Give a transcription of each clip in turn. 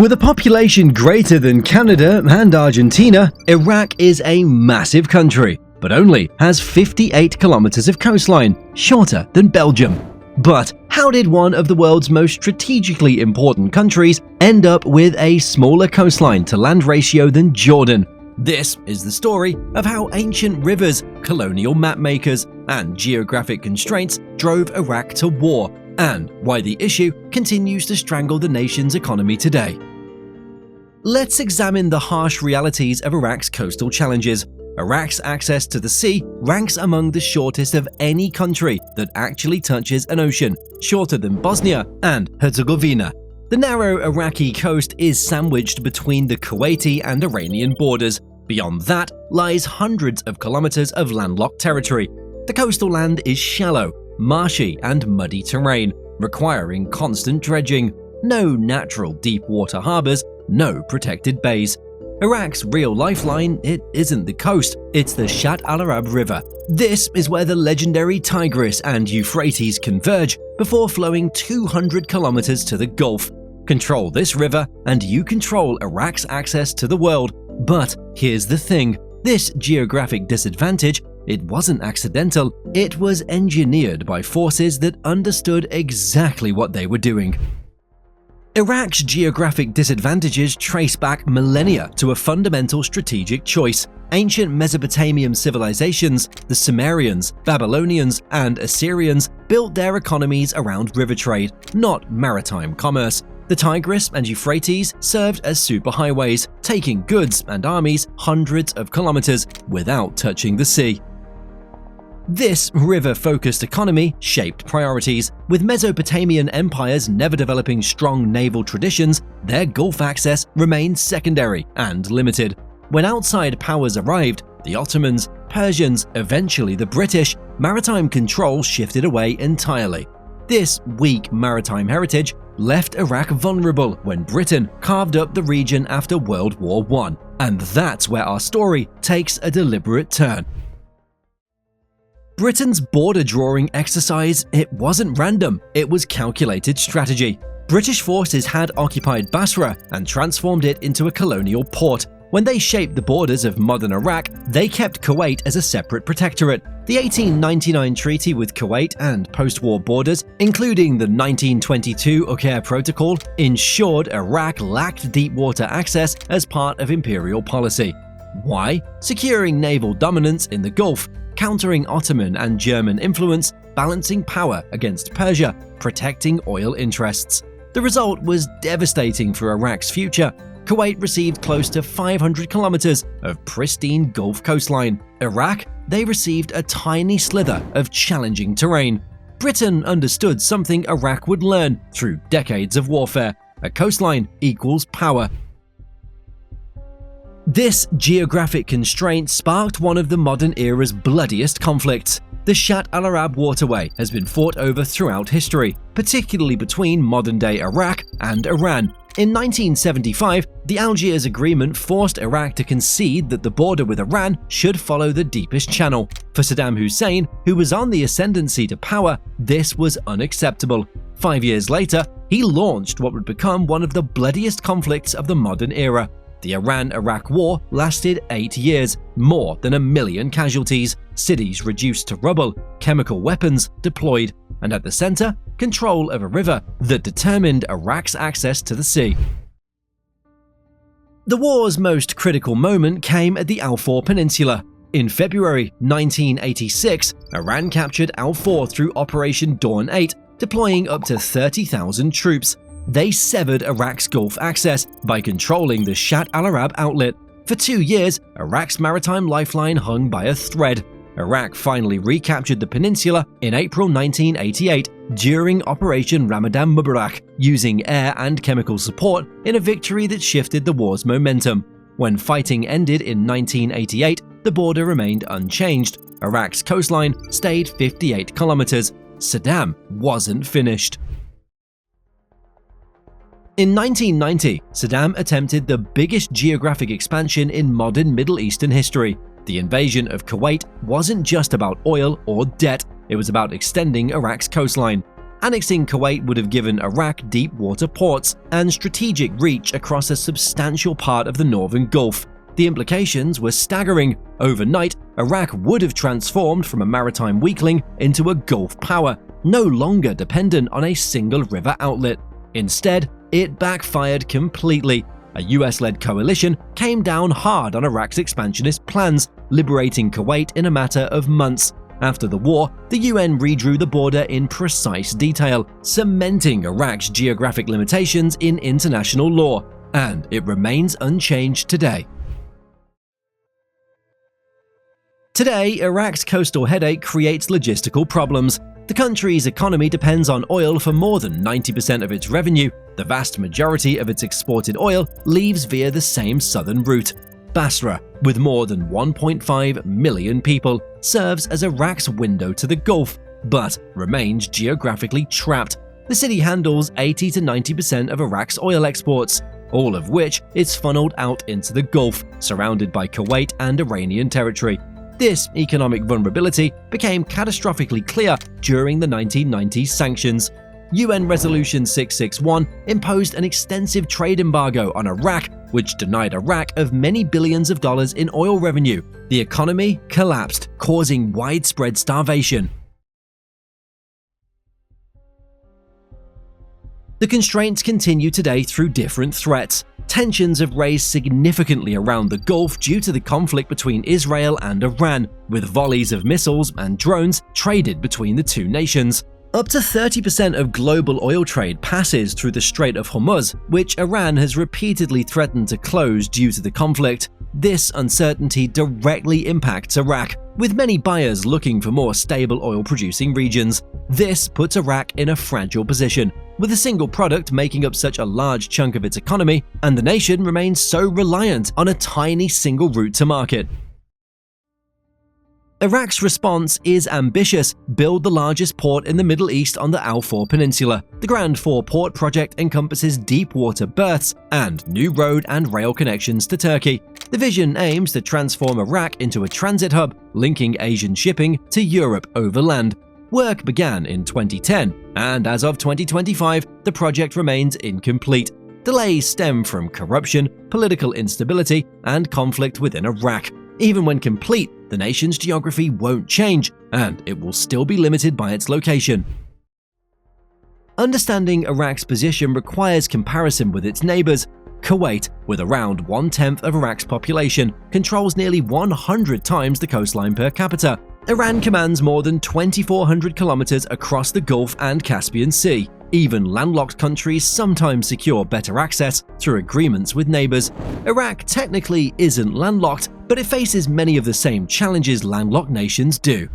With a population greater than Canada and Argentina, Iraq is a massive country, but only has 58 kilometers of coastline, shorter than Belgium. But how did one of the world's most strategically important countries end up with a smaller coastline to land ratio than Jordan? This is the story of how ancient rivers, colonial mapmakers, and geographic constraints drove Iraq to war, and why the issue continues to strangle the nation's economy today. Let's examine the harsh realities of Iraq's coastal challenges. Iraq's access to the sea ranks among the shortest of any country that actually touches an ocean, shorter than Bosnia and Herzegovina. The narrow Iraqi coast is sandwiched between the Kuwaiti and Iranian borders. Beyond that lies hundreds of kilometers of landlocked territory. The coastal land is shallow, marshy, and muddy terrain, requiring constant dredging. No natural deep water harbors, no protected bays. Iraq's real lifeline, it isn't the coast, it's the Shatt al-Arab River. This is where the legendary Tigris and Euphrates converge before flowing 200 kilometers to the Gulf. Control this river and you control Iraq's access to the world. But here's the thing, this geographic disadvantage, it wasn't accidental, it was engineered by forces that understood exactly what they were doing. Iraq's geographic disadvantages trace back millennia to a fundamental strategic choice. Ancient Mesopotamian civilizations, the Sumerians, Babylonians, and Assyrians built their economies around river trade, not maritime commerce. The Tigris and Euphrates served as superhighways, taking goods and armies hundreds of kilometers without touching the sea. This river-focused economy shaped priorities. With Mesopotamian empires never developing strong naval traditions, their Gulf access remained secondary and limited. When outside powers arrived, the Ottomans, Persians, eventually the British, maritime control shifted away entirely. This weak maritime heritage left Iraq vulnerable when Britain carved up the region after World War I. And that's where our story takes a deliberate turn. Britain's border drawing exercise, it wasn't random, it was calculated strategy. British forces had occupied Basra and transformed it into a colonial port. When they shaped the borders of modern Iraq, they kept Kuwait as a separate protectorate. The 1899 treaty with Kuwait and post-war borders, including the 1922 Uqair Protocol, ensured Iraq lacked deep water access as part of imperial policy. Why? Securing naval dominance in the Gulf, countering Ottoman and German influence, balancing power against Persia, protecting oil interests. The result was devastating for Iraq's future. Kuwait received close to 500 kilometers of pristine Gulf coastline. Iraq, they received a tiny slither of challenging terrain. Britain understood something Iraq would learn through decades of warfare. A coastline equals power. This geographic constraint sparked one of the modern era's bloodiest conflicts. The Shatt al-Arab waterway has been fought over throughout history, particularly between modern-day Iraq and Iran. In 1975, the Algiers Agreement forced Iraq to concede that the border with Iran should follow the deepest channel. For Saddam Hussein, who was on the ascendancy to power, this was unacceptable. 5 years later, he launched what would become one of the bloodiest conflicts of the modern era. The Iran-Iraq War lasted 8 years, more than 1 million casualties, cities reduced to rubble, chemical weapons deployed, and at the center, control of a river that determined Iraq's access to the sea. The war's most critical moment came at the Al-Faw Peninsula. In February 1986, Iran captured Al-Faw through Operation Dawn 8, deploying up to 30,000 troops. They severed Iraq's Gulf access by controlling the Shatt al-Arab outlet. For 2 years, Iraq's maritime lifeline hung by a thread. Iraq finally recaptured the peninsula in April 1988 during Operation Ramadan Mubarak, using air and chemical support in a victory that shifted the war's momentum. When fighting ended in 1988, the border remained unchanged. Iraq's coastline stayed 58 kilometers. Saddam wasn't finished. In 1990, Saddam attempted the biggest geographic expansion in modern Middle Eastern history. The invasion of Kuwait wasn't just about oil or debt, it was about extending Iraq's coastline. Annexing Kuwait would have given Iraq deep water ports and strategic reach across a substantial part of the northern Gulf. The implications were staggering. Overnight, Iraq would have transformed from a maritime weakling into a Gulf power, no longer dependent on a single river outlet. Instead, it backfired completely. A US-led coalition came down hard on Iraq's expansionist plans, liberating Kuwait in a matter of months. After the war, the UN redrew the border in precise detail, cementing Iraq's geographic limitations in international law, and it remains unchanged today. Today, Iraq's coastal headache creates logistical problems. The country's economy depends on oil for more than 90% of its revenue. The vast majority of its exported oil leaves via the same southern route. Basra, with more than 1.5 million people, serves as Iraq's window to the Gulf, but remains geographically trapped. The city handles 80 to 90% of Iraq's oil exports, all of which is funneled out into the Gulf, surrounded by Kuwait and Iranian territory. This economic vulnerability became catastrophically clear during the 1990s sanctions. UN Resolution 661 imposed an extensive trade embargo on Iraq, which denied Iraq of many billions of dollars in oil revenue. The economy collapsed, causing widespread starvation. The constraints continue today through different threats. Tensions have raised significantly around the Gulf due to the conflict between Israel and Iran, with volleys of missiles and drones traded between the two nations. Up to 30% of global oil trade passes through the Strait of Hormuz, which Iran has repeatedly threatened to close due to the conflict. This uncertainty directly impacts Iraq, with many buyers looking for more stable oil-producing regions. This puts Iraq in a fragile position, with a single product making up such a large chunk of its economy, and the nation remains so reliant on a tiny single route to market. Iraq's response is ambitious: build the largest port in the Middle East on the Al Khor Peninsula. The Grand Four Port project encompasses deep water berths and new road and rail connections to Turkey. The vision aims to transform Iraq into a transit hub, linking Asian shipping to Europe overland. Work began in 2010, and as of 2025, the project remains incomplete. Delays stem from corruption, political instability, and conflict within Iraq. Even when complete, the nation's geography won't change, and it will still be limited by its location. Understanding Iraq's position requires comparison with its neighbors. Kuwait, with around 1/10 of Iraq's population, controls nearly 100 times the coastline per capita. Iran commands more than 2,400 kilometers across the Gulf and Caspian Sea. Even landlocked countries sometimes secure better access through agreements with neighbors. Iraq technically isn't landlocked, but it faces many of the same challenges landlocked nations do.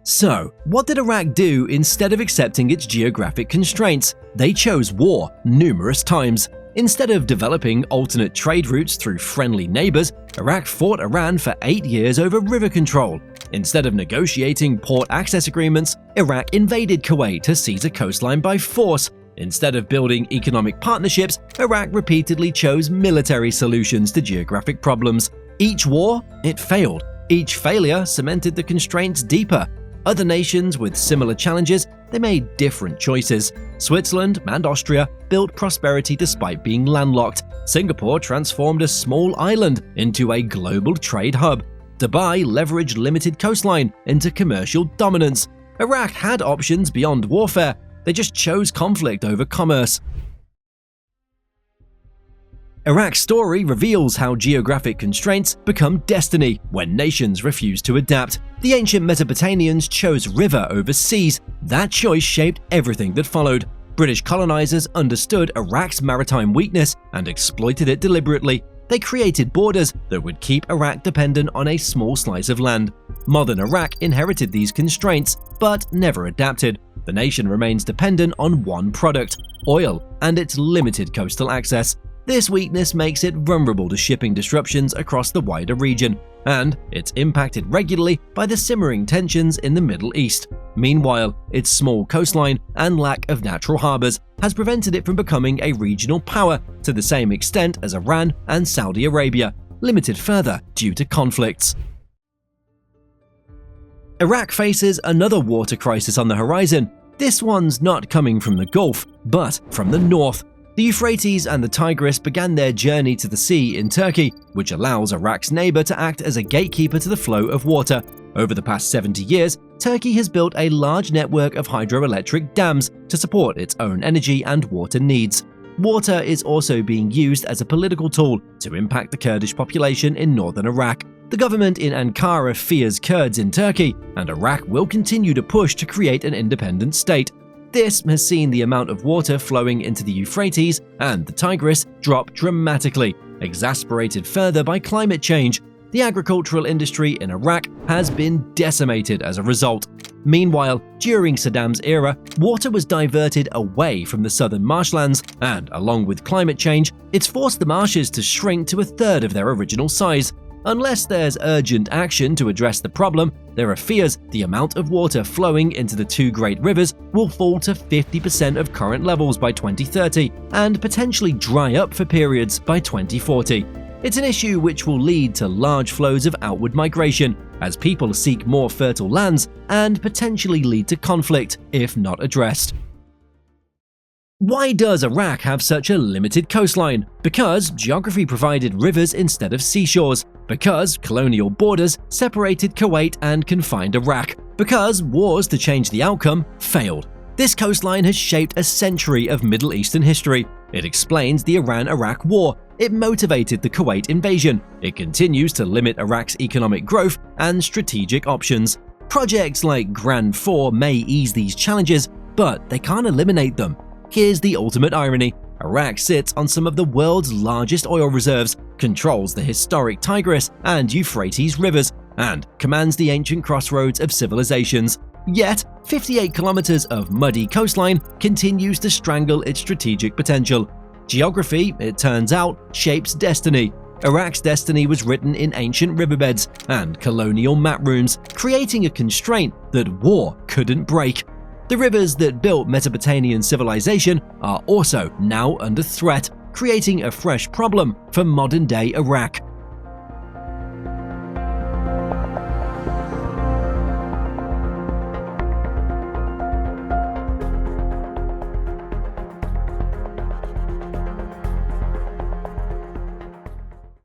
So, what did Iraq do instead of accepting its geographic constraints? They chose war numerous times. Instead of developing alternate trade routes through friendly neighbors, Iraq fought Iran for 8 years over river control. Instead of negotiating port access agreements, Iraq invaded Kuwait to seize a coastline by force. Instead of building economic partnerships, Iraq repeatedly chose military solutions to geographic problems. Each war, it failed. Each failure cemented the constraints deeper. Other nations with similar challenges, they made different choices. Switzerland and Austria built prosperity despite being landlocked. Singapore transformed a small island into a global trade hub. Dubai leveraged limited coastline into commercial dominance. Iraq had options beyond warfare, they just chose conflict over commerce. Iraq's story reveals how geographic constraints become destiny when nations refuse to adapt. The ancient Mesopotamians chose river over seas. That choice shaped everything that followed. British colonizers understood Iraq's maritime weakness and exploited it deliberately. They created borders that would keep Iraq dependent on a small slice of land. Modern Iraq inherited these constraints, but never adapted. The nation remains dependent on one product, oil, and its limited coastal access. This weakness makes it vulnerable to shipping disruptions across the wider region, and it's impacted regularly by the simmering tensions in the Middle East. Meanwhile, its small coastline and lack of natural harbors has prevented it from becoming a regional power to the same extent as Iran and Saudi Arabia, limited further due to conflicts. Iraq faces another water crisis on the horizon. This one's not coming from the Gulf, but from the north. The Euphrates and the Tigris began their journey to the sea in Turkey, which allows Iraq's neighbor to act as a gatekeeper to the flow of water. Over the past 70 years, Turkey has built a large network of hydroelectric dams to support its own energy and water needs. Water is also being used as a political tool to impact the Kurdish population in northern Iraq. The government in Ankara fears Kurds in Turkey, and Iraq will continue to push to create an independent state. This has seen the amount of water flowing into the Euphrates and the Tigris drop dramatically, exacerbated further by climate change. The agricultural industry in Iraq has been decimated as a result. Meanwhile, during Saddam's era, water was diverted away from the southern marshlands, and along with climate change, it's forced the marshes to shrink to a third of their original size. Unless there's urgent action to address the problem, there are fears the amount of water flowing into the two great rivers will fall to 50% of current levels by 2030 and potentially dry up for periods by 2040. It's an issue which will lead to large flows of outward migration as people seek more fertile lands and potentially lead to conflict if not addressed. Why does Iraq have such a limited coastline? Because geography provided rivers instead of seashores. Because colonial borders separated Kuwait and confined Iraq. Because wars to change the outcome failed. This coastline has shaped a century of Middle Eastern history. It explains the Iran-Iraq War. It motivated the Kuwait invasion. It continues to limit Iraq's economic growth and strategic options. Projects like Grand 4 may ease these challenges, but they can't eliminate them. Here's the ultimate irony. Iraq sits on some of the world's largest oil reserves, controls the historic Tigris and Euphrates rivers, and commands the ancient crossroads of civilizations. Yet, 58 kilometers of muddy coastline continues to strangle its strategic potential. Geography, it turns out, shapes destiny. Iraq's destiny was written in ancient riverbeds and colonial map rooms, creating a constraint that war couldn't break. The rivers that built Mesopotamian civilization are also now under threat, creating a fresh problem for modern-day Iraq.